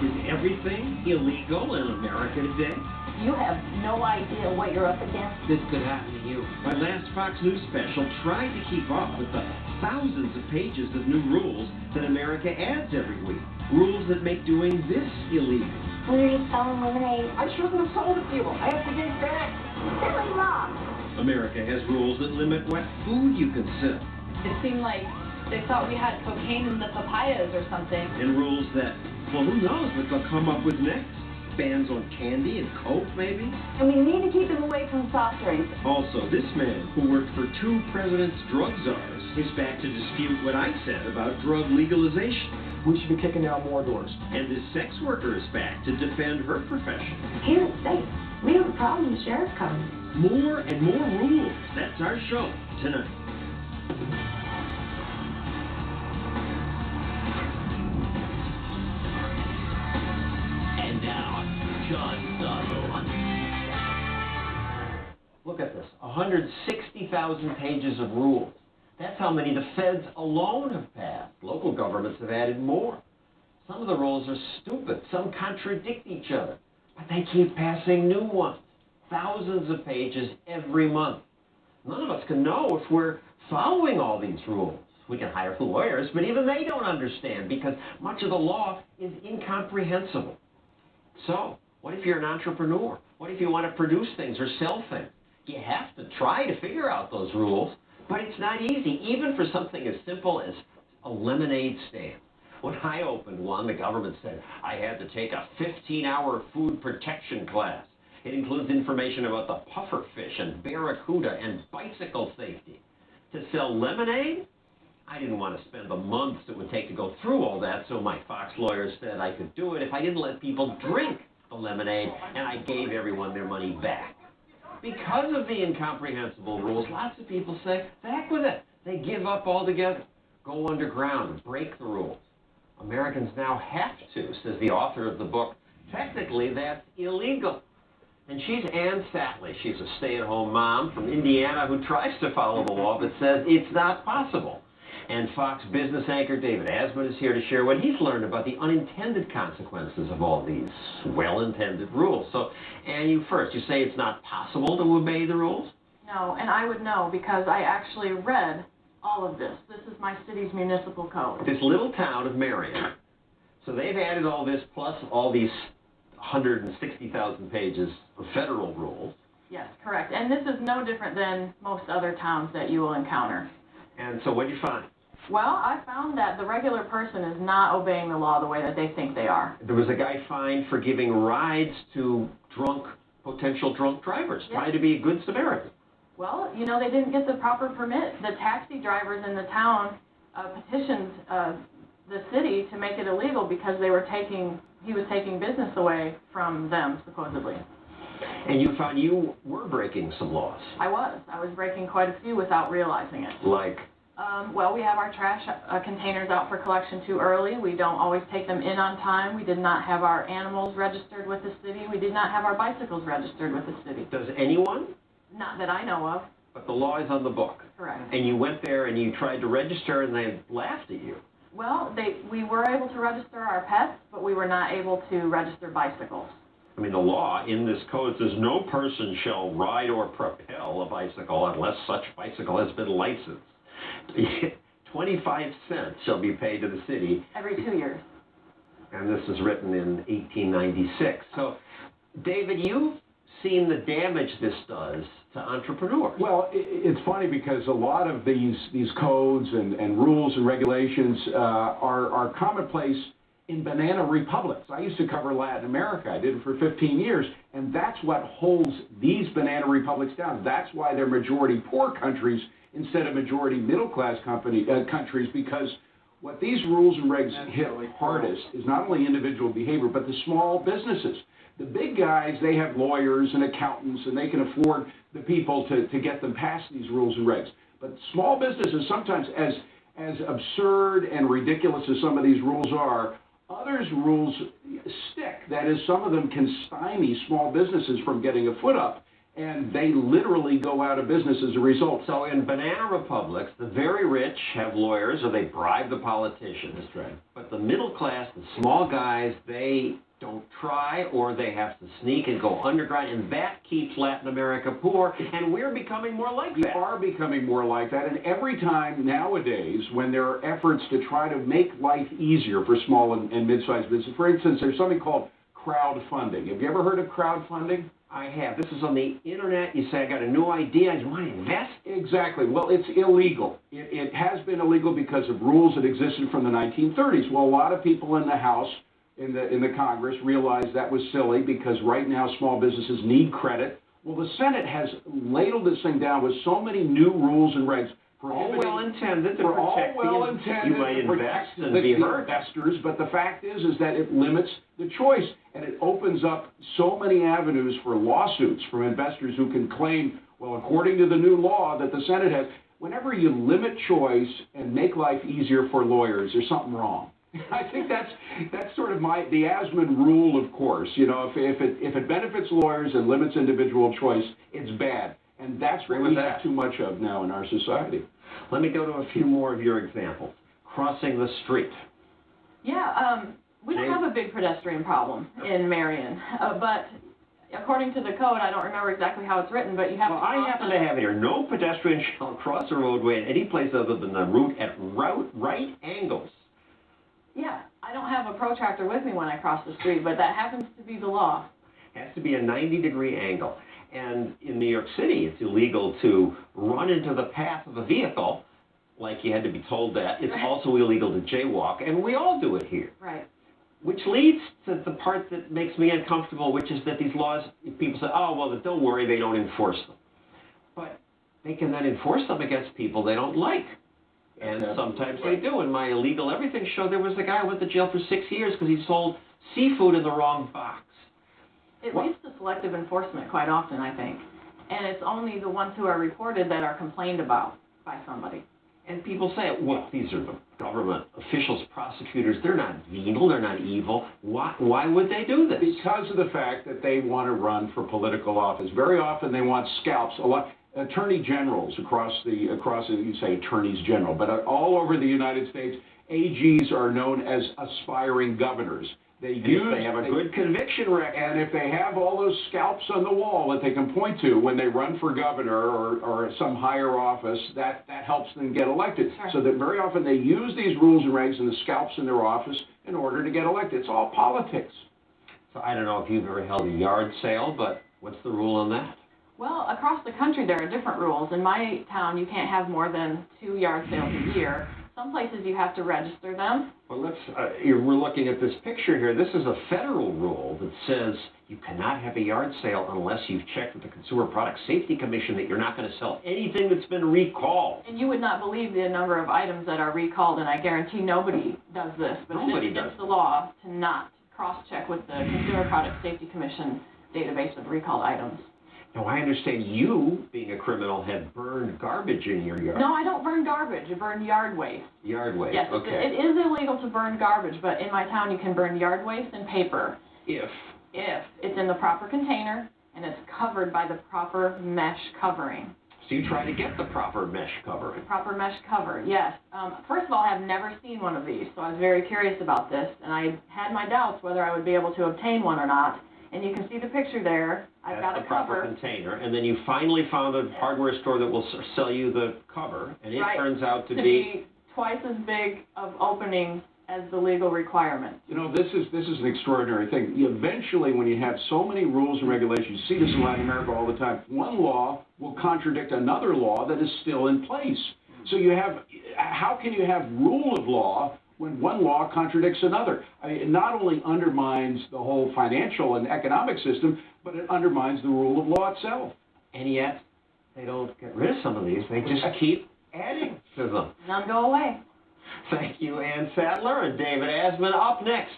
Is everything illegal in America today? You have no idea what you're up against. This could happen to you. My last Fox News special tried to keep up with the thousands of pages of new rules that America adds every week. Rules that make doing this illegal. When are you selling lemonade? I shouldn't have sold it to you. I have to get it back. Silly law. America has rules that limit what food you can sell. It seemed like they thought we had cocaine in the papayas or something. And rules that, well, who knows what they'll come up with next? Bans on candy and Coke, maybe? And we need to keep them away from soft drinks. Also, this man, who worked for 2 presidents' drug czars, is back to dispute what I said about drug legalization. We should be kicking down more doors. And this sex worker is back to defend her profession. Here in the States, we have a problem with sheriff codes. More and more rules. That's our show tonight. And now, John Stossel. Look at this, 160,000 pages of rules. That's how many the feds alone have passed. Local governments have added more. Some of the rules are stupid. Some contradict each other. But they keep passing new ones. Thousands of pages every month. None of us can know if we're following all these rules. We can hire lawyers, but even they don't understand because much of the law is incomprehensible. So, what if you're an entrepreneur? What if you want to produce things or sell things? You have to try to figure out those rules, but it's not easy, even for something as simple as a lemonade stand. When I opened one, the government said I had to take a 15-hour food protection class. It includes information about the puffer fish and barracuda and bicycle safety. To sell lemonade? I didn't want to spend the months it would take to go through all that, so my Fox lawyers said I could do it if I didn't let people drink the lemonade, and I gave everyone their money back. Because of the incomprehensible rules, lots of people say, the heck with it. They give up altogether, go underground, break the rules. Americans now have to, says the author of the book. Technically, that's illegal. And she's Ann Sattley. She's a stay-at-home mom from Indiana who tries to follow the law but says it's not possible. And Fox business anchor David Asman is here to share what he's learned about the unintended consequences of all these well-intended rules. So, Ann, you first. You say it's not possible to obey the rules? No, and I would know because I actually read all of this. This is my city's municipal code. This little town of Marion. So they've added all this plus all these 160,000 pages of federal rules. Yes, correct. And this is no different than most other towns that you will encounter. And so what did you find? Well, I found that the regular person is not obeying the law the way that they think they are. There was a guy fined for giving rides to potential drunk drivers, trying to be a good Samaritan. Well, you know, they didn't get the proper permit. The taxi drivers in the town petitioned the city to make it illegal because he was taking business away from them, supposedly. And you found you were breaking some laws. I was breaking quite a few without realizing it. Like? Well, we have our trash containers out for collection too early. We don't always take them in on time. We did not have our animals registered with the city. We did not have our bicycles registered with the city. Does anyone? Not that I know of. But the law is on the book. Correct. And you went there and you tried to register and they laughed at you. Well, we were able to register our pets, but we were not able to register bicycles. I mean, the law in this code says no person shall ride or propel a bicycle unless such bicycle has been licensed. 25 cents shall be paid to the city. Every 2 years. And this is written in 1896. So, David, you've seen the damage this does to entrepreneurs. Well, it's funny because a lot of these codes and rules and regulations are commonplace in banana republics. I used to cover Latin America. I did it for 15 years, and that's what holds these banana republics down. That's why they're majority poor countries instead of majority middle-class countries, because what these rules and regs hit hardest is not only individual behavior, but the small businesses. The big guys, they have lawyers and accountants, and they can afford the people to get them past these rules and regs. But small businesses, sometimes as absurd and ridiculous as some of these rules are, others' rules stick. That is, some of them can stymie small businesses from getting a foot up. and they literally go out of business as a result. So in banana republics, the very rich have lawyers or they bribe the politicians. That's right. But the middle class, the small guys, they don't try, or they have to sneak and go underground, and that keeps Latin America poor, and we're becoming more like We that. are becoming more like that, and every time nowadays when there are efforts to try to make life easier for small and mid-sized businesses, for instance, there's something called crowdfunding. Have you ever heard of crowdfunding? I have. This is on the internet. You say, I got a new idea, I just want to invest. Exactly. Well, it's illegal. It has been illegal because of rules that existed from the 1930s. Well, a lot of people in the House, in the Congress, realized that was silly because right now small businesses need credit. Well, the Senate has ladled this thing down with so many new rules and regs. All well-intended to We're all protect well-intended you might to invest protect and the be hurt. investors, but the fact is that it limits the choice, and it opens up so many avenues for lawsuits from investors who can claim, well, according to the new law that the Senate has, whenever you limit choice and make life easier for lawyers, there's something wrong. I think that's sort of the Asman rule, of course. You know, if it benefits lawyers and limits individual choice, it's bad. And that's what we have too much of now in our society. Let me go to a few more of your examples. Crossing the street. Yeah, we don't have a big pedestrian problem in Marion, but according to the code, I don't remember exactly how it's written, but you have to cross. I happen to have it here. No pedestrian shall cross a roadway in any place other than the route at right angles. Yeah, I don't have a protractor with me when I cross the street, but that happens to be the law. It has to be a 90-degree angle. And in New York City, it's illegal to run into the path of a vehicle, like you had to be told that. It's also illegal to jaywalk, and we all do it here. Right. Which leads to the part that makes me uncomfortable, which is that these laws, people say, oh, well, don't worry, they don't enforce them. But they can then enforce them against people they don't like. And sometimes they do. In my illegal everything show, there was a guy who went to jail for 6 years because he sold seafood in the wrong box. It leads to selective enforcement quite often, I think. And it's only the ones who are reported that are complained about by somebody. And people say, well, these are the government officials, prosecutors. They're not venal. They're not evil. Why would they do this? Because of the fact that they want to run for political office. Very often they want scalps. A lot. Attorney generals across you say attorneys general, but all over the United States, AGs are known as aspiring governors. They have a good conviction record. And if they have all those scalps on the wall that they can point to when they run for governor or some higher office, that helps them get elected. Sure. So that very often they use these rules and regs and the scalps in their office in order to get elected. It's all politics. So I don't know if you've ever held a yard sale, but what's the rule on that? Well, across the country there are different rules. In my town, you can't have more than 2 yard sales a year. Some places you have to register them. Well, we're looking at this picture here. This is a federal rule that says you cannot have a yard sale unless you've checked with the Consumer Product Safety Commission that you're not going to sell anything that's been recalled. And you would not believe the number of items that are recalled, and I guarantee nobody does this. But it is against the law to not cross-check with the Consumer Product Safety Commission database of recalled items. Now, I understand you, being a criminal, have burned garbage in your yard. No, I don't burn garbage. I burn yard waste. Yard waste, yes, okay. It is illegal to burn garbage, but in my town you can burn yard waste and paper. If it's in the proper container and it's covered by the proper mesh covering. So you try to get the proper mesh covering. Proper mesh cover, yes. First of all, I have never seen one of these, so I was very curious about this, and I had my doubts whether I would be able to obtain one or not. And you can see the picture there. I've got a cover. Proper container, and then you finally found a hardware store that will sell you the cover, and it turns out to be twice as big of opening as the legal requirement. You know, this is an extraordinary thing. Eventually, when you have so many rules and regulations, you see this in Latin America all the time, one law will contradict another law that is still in place. So how can you have rule of law when one law contradicts another? I mean, it not only undermines the whole financial and economic system, but it undermines the rule of law itself. And yet, they don't get rid of some of these. They just keep adding to them. None go away. Thank you, Ann Sattler and David Asman. Up next,